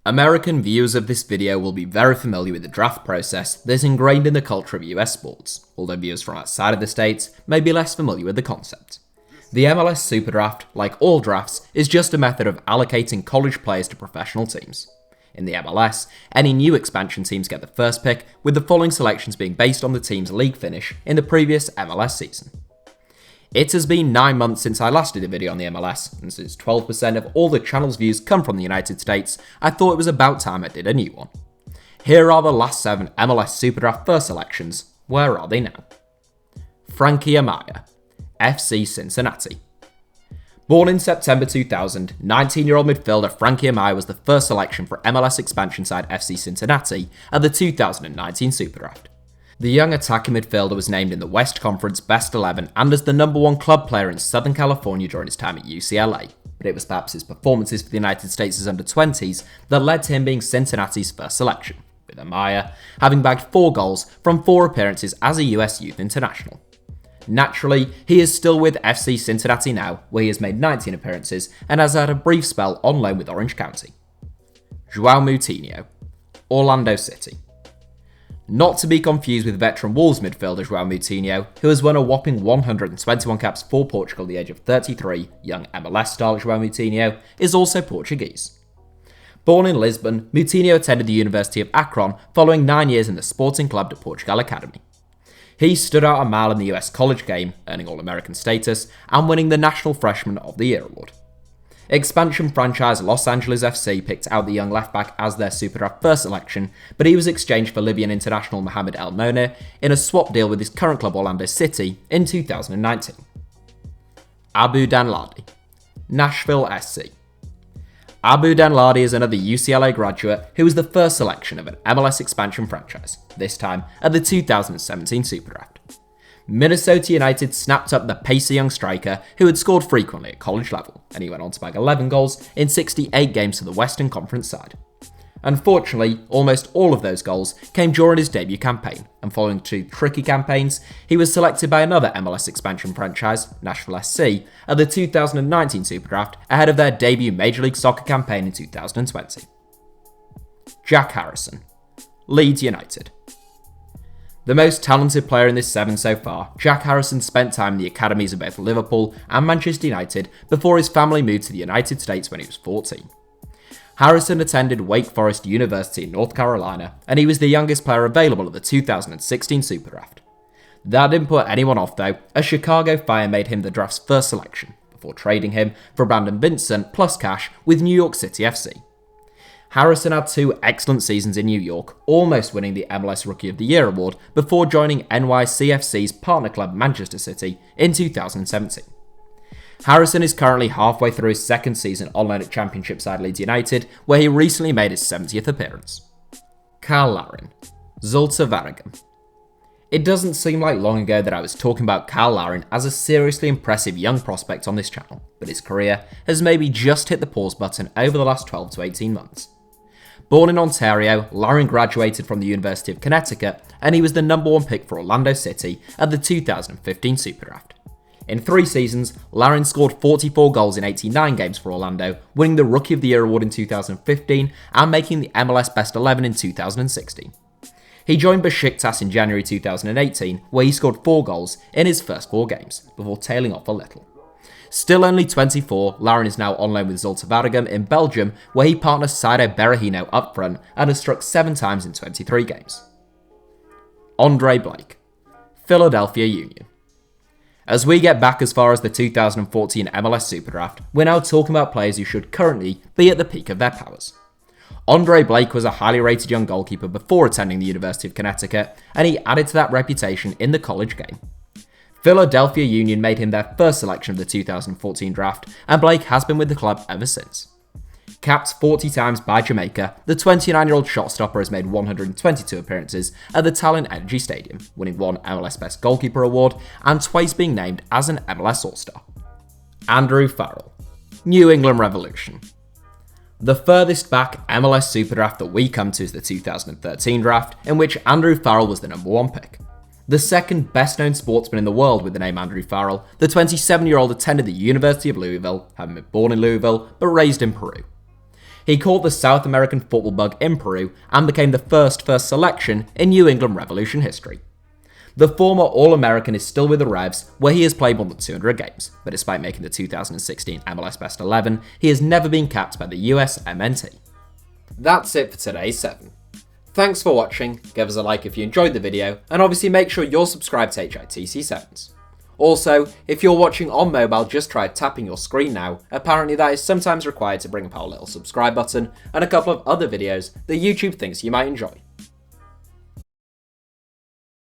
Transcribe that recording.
American viewers of this video will be very familiar with the draft process that is ingrained in the culture of US sports, although viewers from outside of the States may be less familiar with the concept. The MLS SuperDraft, like all drafts, is just a method of allocating college players to professional teams. In the MLS, any new expansion teams get the first pick, with the following selections being based on the team's league finish in the previous MLS season. It has been 9 months since I last did a video on the MLS, and since 12% of all the channel's views come from the United States, I thought it was about time I did a new one. Here are the last 7 MLS SuperDraft first selections. Where are they now? Frankie Amaya, FC Cincinnati. Born in September 2000, 19-year-old midfielder Frankie Amaya was the first selection for MLS expansion side FC Cincinnati at the 2019 SuperDraft. The young attacking midfielder was named in the West Conference Best 11 and as the #1 club player in Southern California during his time at UCLA, but it was perhaps his performances for the United States' under-20s that led to him being Cincinnati's first selection, with Amaya having bagged 4 goals from 4 appearances as a US youth international. Naturally, he is still with FC Cincinnati now, where he has made 19 appearances and has had a brief spell on loan with Orange County. Joao Moutinho, Orlando City. Not to be confused with veteran Wolves midfielder Joao Moutinho, who has won a whopping 121 caps for Portugal at the age of 33, young MLS star Joao Moutinho is also Portuguese. Born in Lisbon, Moutinho attended the University of Akron following 9 years in the Sporting Club de Portugal Academy. He stood out a mile in the US college game, earning All-American status and winning the National Freshman of the Year award. Expansion franchise Los Angeles FC picked out the young left-back as their SuperDraft first selection, but he was exchanged for Libyan international Mohamed El Nonir in a swap deal with his current club Orlando City in 2019. Abu Danladi, Nashville SC. Abu Danladi is another UCLA graduate who was the first selection of an MLS expansion franchise, this time at the 2017 SuperDraft. Minnesota United snapped up the pacey young striker who had scored frequently at college level, and he went on to bag 11 goals in 68 games for the Western Conference side. Unfortunately, almost all of those goals came during his debut campaign, and following 2 tricky campaigns, he was selected by another MLS expansion franchise, Nashville SC, at the 2019 SuperDraft ahead of their debut Major League Soccer campaign in 2020. Jack Harrison, Leeds United. The most talented player in this 7 so far, Jack Harrison spent time in the academies of both Liverpool and Manchester United before his family moved to the United States when he was 14. Harrison attended Wake Forest University in North Carolina, and he was the youngest player available at the 2016 SuperDraft. That didn't put anyone off though, as Chicago Fire made him the draft's first selection, before trading him for Brandon Vincent plus cash with New York City FC. Harrison had 2 excellent seasons in New York, almost winning the MLS Rookie of the Year award before joining NYCFC's partner club Manchester City in 2017. Harrison is currently halfway through his 2nd season on loan at Championship side Leeds United, where he recently made his 70th appearance. Cyle Larin, Zulte Waregem. It doesn't seem like long ago that I was talking about Cyle Larin as a seriously impressive young prospect on this channel, but his career has maybe just hit the pause button over the last 12 to 18 months. Born in Ontario, Larin graduated from the University of Connecticut, and he was the #1 pick for Orlando City at the 2015 SuperDraft. In 3 seasons, Larin scored 44 goals in 89 games for Orlando, winning the Rookie of the Year award in 2015 and making the MLS Best 11 in 2016. He joined Besiktas in January 2018, where he scored 4 goals in his first 4 games, before tailing off a little. Still only 24, Larin is now on loan with Zulte Waregem in Belgium, where he partners Saido Berahino up front and has struck 7 times in 23 games. Andre Blake, Philadelphia Union. As we get back as far as the 2014 MLS SuperDraft, we're now talking about players who should currently be at the peak of their powers. Andre Blake was a highly rated young goalkeeper before attending the University of Connecticut, and he added to that reputation in the college game. Philadelphia Union made him their first selection of the 2014 draft, and Blake has been with the club ever since. Capped 40 times by Jamaica, the 29-year-old shot-stopper has made 122 appearances at the Talon Energy Stadium, winning 1 MLS Best Goalkeeper award and twice being named as an MLS All-Star. Andrew Farrell, New England Revolution. The furthest back MLS SuperDraft that we come to is the 2013 draft, in which Andrew Farrell was the #1 pick. The second best known sportsman in the world with the name Andrew Farrell, the 27-year-old attended the University of Louisville, having been born in Louisville but raised in Peru. He caught the South American football bug in Peru and became the first selection in New England Revolution history. The former All-American is still with the Revs, where he has played more than 200 games, but despite making the 2016 MLS Best 11, he has never been capped by the US MNT. That's it for today's 7. Thanks for watching, give us a like if you enjoyed the video, and obviously make sure you're subscribed to HITC Sevens. Also, if you're watching on mobile, just try tapping your screen now. Apparently that is sometimes required to bring up our little subscribe button and a couple of other videos that YouTube thinks you might enjoy.